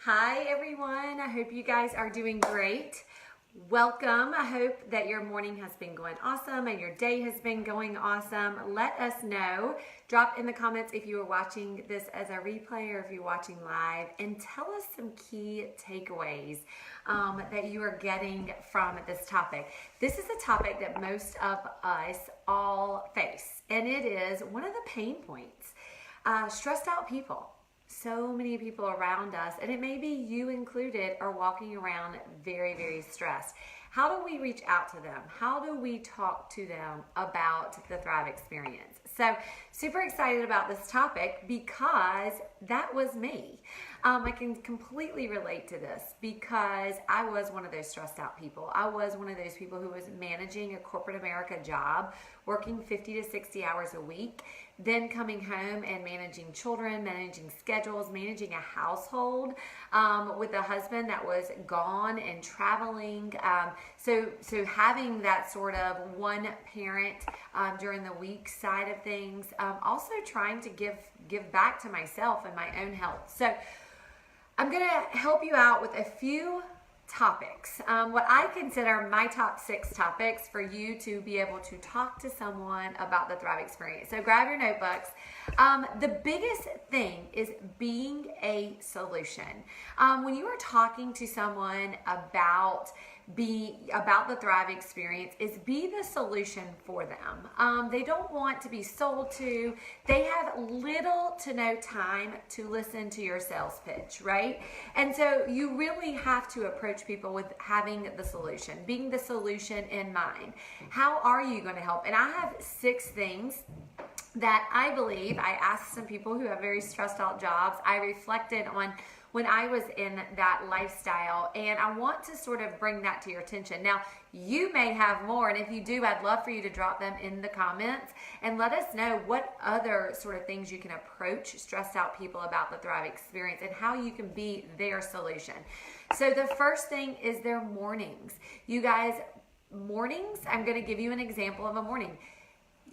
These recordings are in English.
Hi everyone, I hope you guys are doing great. Welcome. I hope that your morning has been going awesome and your day has been going awesome. Let us know. Drop in the comments if you are watching this as a replay or if you're watching live, and tell us some key takeaways that you are getting from this topic. This is a topic that most of us all face, and it is one of the pain points. Stressed out people. So many people around us, and it may be you included, are walking around very, very stressed. How do we reach out to them? How do we talk to them about the Thrive experience? So super excited about this topic because that was me. I can completely relate to this because I was one of those stressed out people. I was one of those people who was managing a corporate America job, working 50 to 60 hours a week, then coming home and managing children, managing schedules, managing a household with a husband that was gone and traveling. So having that sort of one parent during the week side of things, also trying to give back to myself and my own health. So I'm going to help you out with a few topics, what I consider my top 6 topics for you to be able to talk to someone about the Thrive experience. So grab your notebooks. The biggest thing is being a solution. When you are talking to someone about the Thrive experience, is be the solution for them. They don't want to be sold to. They have little to no time to listen to your sales pitch, right? And so you really have to approach people with having the solution, being the solution in mind. How are you going to help? And I have 6 things that I believe. I asked some people who have very stressed out jobs. I reflected on when I was in that lifestyle, and I want to sort of bring that to your attention. Now, you may have more, and if you do, I'd love for you to drop them in the comments and let us know what other sort of things you can approach stressed out people about the Thrive experience and how you can be their solution. So the first thing is their mornings. You guys, mornings, I'm going to give you an example of a morning.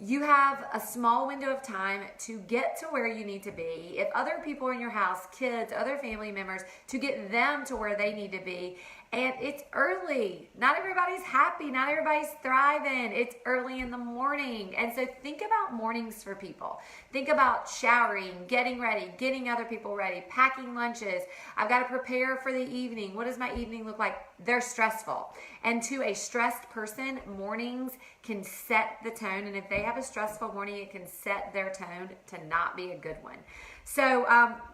You have a small window of time to get to where you need to be. If other people are in your house, kids, other family members, to get them to where they need to be. And it's early. Not everybody's happy. Not everybody's thriving. It's early in the morning. And so think about mornings for people. Think about showering, getting ready, getting other people ready, packing lunches. I've got to prepare for the evening. What does my evening look like? They're stressful. And to a stressed person, mornings can set the tone. And if they have a stressful morning, it can set their tone to not be a good one. So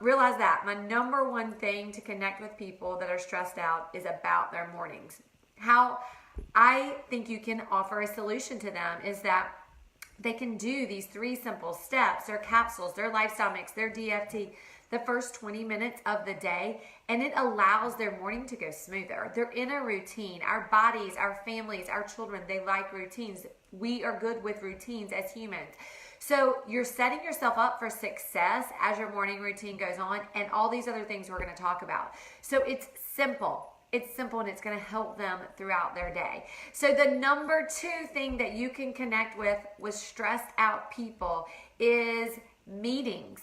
realize that my number one thing to connect with people that are stressed out is about their mornings. How I think you can offer a solution to them is that they can do these 3 simple steps, their capsules, their lifestyle mix, their DFT, the first 20 minutes of the day, and it allows their morning to go smoother. They're in a routine. Our bodies, our families, our children, they like routines. We are good with routines as humans. So you're setting yourself up for success as your morning routine goes on, and all these other things we're going to talk about. So it's simple. It's simple, and it's going to help them throughout their day. So the number 2 thing that you can connect with stressed out people is meetings,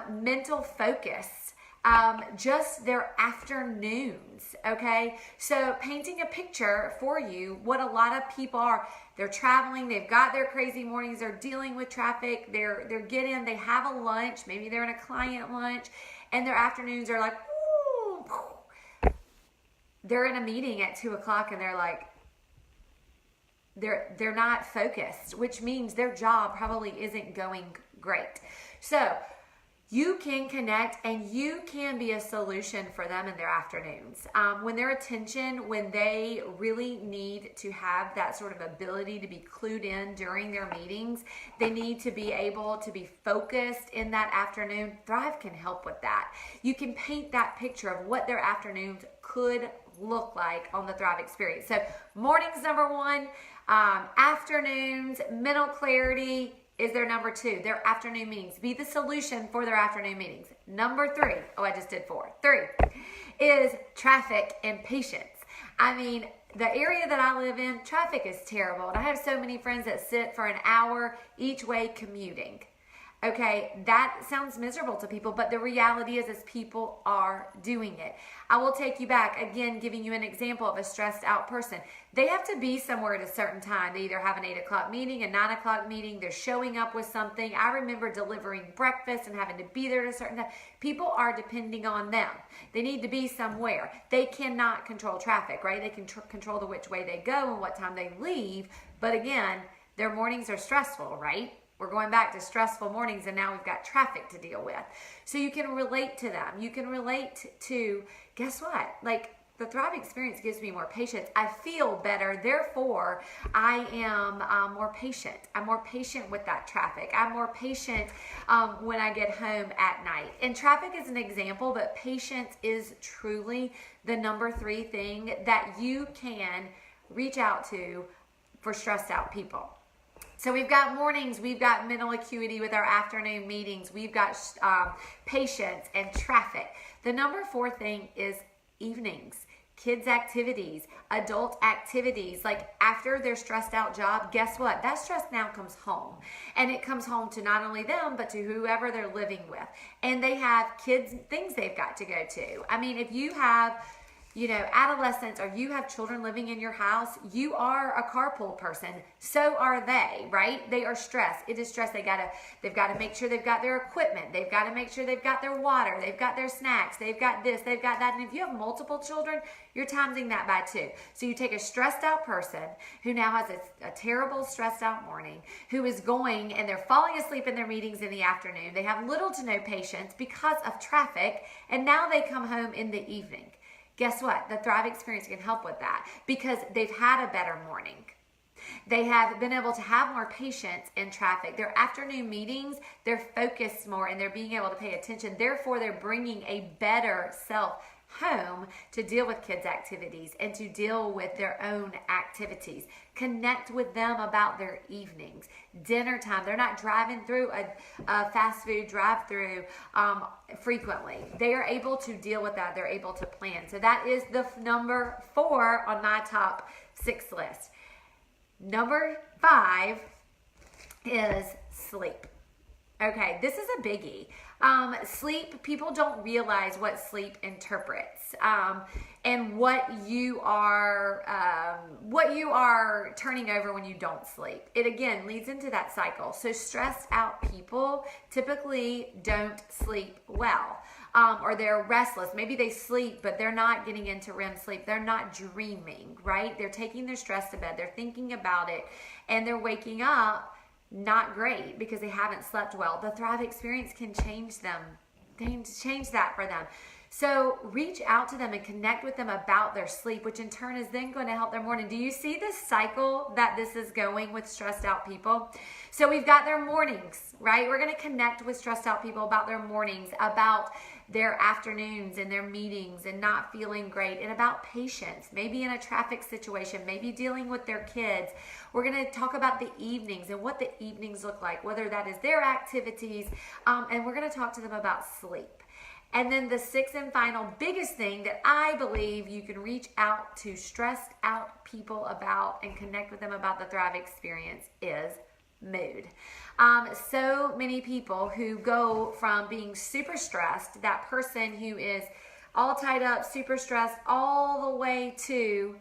mental focus, just their afternoons, okay? So painting a picture for you, what a lot of people are, they're traveling, they've got their crazy mornings, they're dealing with traffic, they're getting, they have a lunch, maybe they're in a client lunch, and their afternoons are like, ooh, they're in a meeting at 2 o'clock and they're like, they're not focused, which means their job probably isn't going great. So you can connect and you can be a solution for them in their afternoons. When their attention, when they really need to have that sort of ability to be clued in during their meetings, they need to be able to be focused in that afternoon. Thrive can help with that. You can paint that picture of what their afternoons could look like on the Thrive experience. So mornings, number 1, afternoons, mental clarity is their number 2, their afternoon meetings. Be the solution for their afternoon meetings. Number 3, I just did 4. 3 is traffic and patience. I mean, the area that I live in, traffic is terrible. And I have so many friends that sit for an hour each way commuting. Okay, that sounds miserable to people, but the reality is people are doing it. I will take you back, again, giving you an example of a stressed out person. They have to be somewhere at a certain time. They either have an 8 o'clock meeting, a 9 o'clock meeting, they're showing up with something. I remember delivering breakfast and having to be there at a certain time. People are depending on them. They need to be somewhere. They cannot control traffic, right? They can control the which way they go and what time they leave. But again, their mornings are stressful, right? We're going back to stressful mornings, and now we've got traffic to deal with. So you can relate to them. You can relate to, guess what? Like, the Thrive experience gives me more patience. I feel better. Therefore, I am more patient. I'm more patient with that traffic. I'm more patient when I get home at night. And traffic is an example, but patience is truly the number 3 thing that you can reach out to for stressed out people. So we've got mornings, we've got mental acuity with our afternoon meetings, we've got patience and traffic. The number 4 thing is evenings, kids' activities, adult activities. Like after their stressed out job, guess what? That stress now comes home. And it comes home to not only them, but to whoever they're living with. And they have kids, things they've got to go to. I mean, if you have adolescents, or you have children living in your house, you are a carpool person. So are they, right? They are stressed. It is stress. They've got to make sure they've got their equipment. They've got to make sure they've got their water. They've got their snacks. They've got this, they've got that. And if you have multiple children, you're timesing that by 2. So you take a stressed out person who now has a terrible stressed out morning, who is going and they're falling asleep in their meetings in the afternoon. They have little to no patience because of traffic. And now they come home in the evening. Guess what? The Thrive experience can help with that because they've had a better morning. They have been able to have more patience in traffic. Their afternoon meetings, they're focused more and they're being able to pay attention. Therefore, they're bringing a better self home to deal with kids' activities and to deal with their own activities. Connect with them about their evenings, dinner time. They're not driving through a fast food drive-through frequently. They are able to deal with that. They're able to plan. So that is the number 4 on my top 6 list. Number 5 is sleep. Okay, this is a biggie. Sleep, people don't realize what sleep interprets and what you are turning over when you don't sleep. It again leads into that cycle. So stressed out people typically don't sleep well. Or they're restless. Maybe they sleep, but they're not getting into REM sleep. They're not dreaming, right? They're taking their stress to bed. They're thinking about it, and they're waking up not great because they haven't slept well. The Thrive experience can change them. Change that for them. So reach out to them and connect with them about their sleep, which in turn is then going to help their morning. Do you see the cycle that this is going with stressed out people? So we've got their mornings, right? We're going to connect with stressed out people about their mornings, about their afternoons and their meetings and not feeling great, and about patience, maybe in a traffic situation, maybe dealing with their kids. We're going to talk about the evenings and what the evenings look like, whether that is their activities, and we're going to talk to them about sleep. And then the 6th and final biggest thing that I believe you can reach out to stressed out people about and connect with them about the Thrive experience is mood. So many people who go from being super stressed, that person who is all tied up, super stressed, all the way to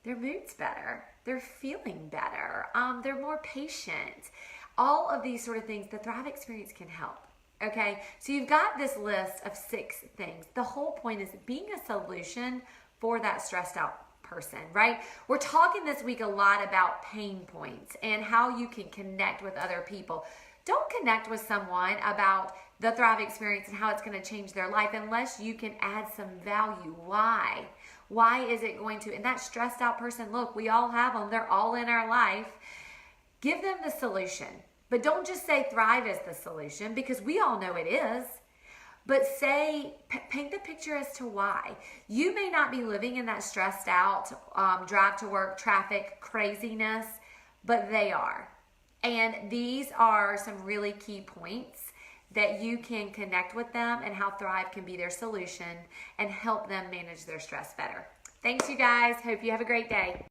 their mood's better. They're feeling better. They're more patient. All of these sort of things, the Thrive experience can help. Okay, so you've got this list of 6 things. The whole point is being a solution for that stressed out person, right? We're talking this week a lot about pain points and how you can connect with other people. Don't connect with someone about the Thrive experience and how it's going to change their life unless you can add some value. Why? Why is it going to? And that stressed out person, look, we all have them. They're all in our life. Give them the solution. But don't just say Thrive is the solution, because we all know it is. But paint the picture as to why. You may not be living in that stressed out, drive to work, traffic, craziness, but they are. And these are some really key points that you can connect with them and how Thrive can be their solution and help them manage their stress better. Thanks, you guys. Hope you have a great day.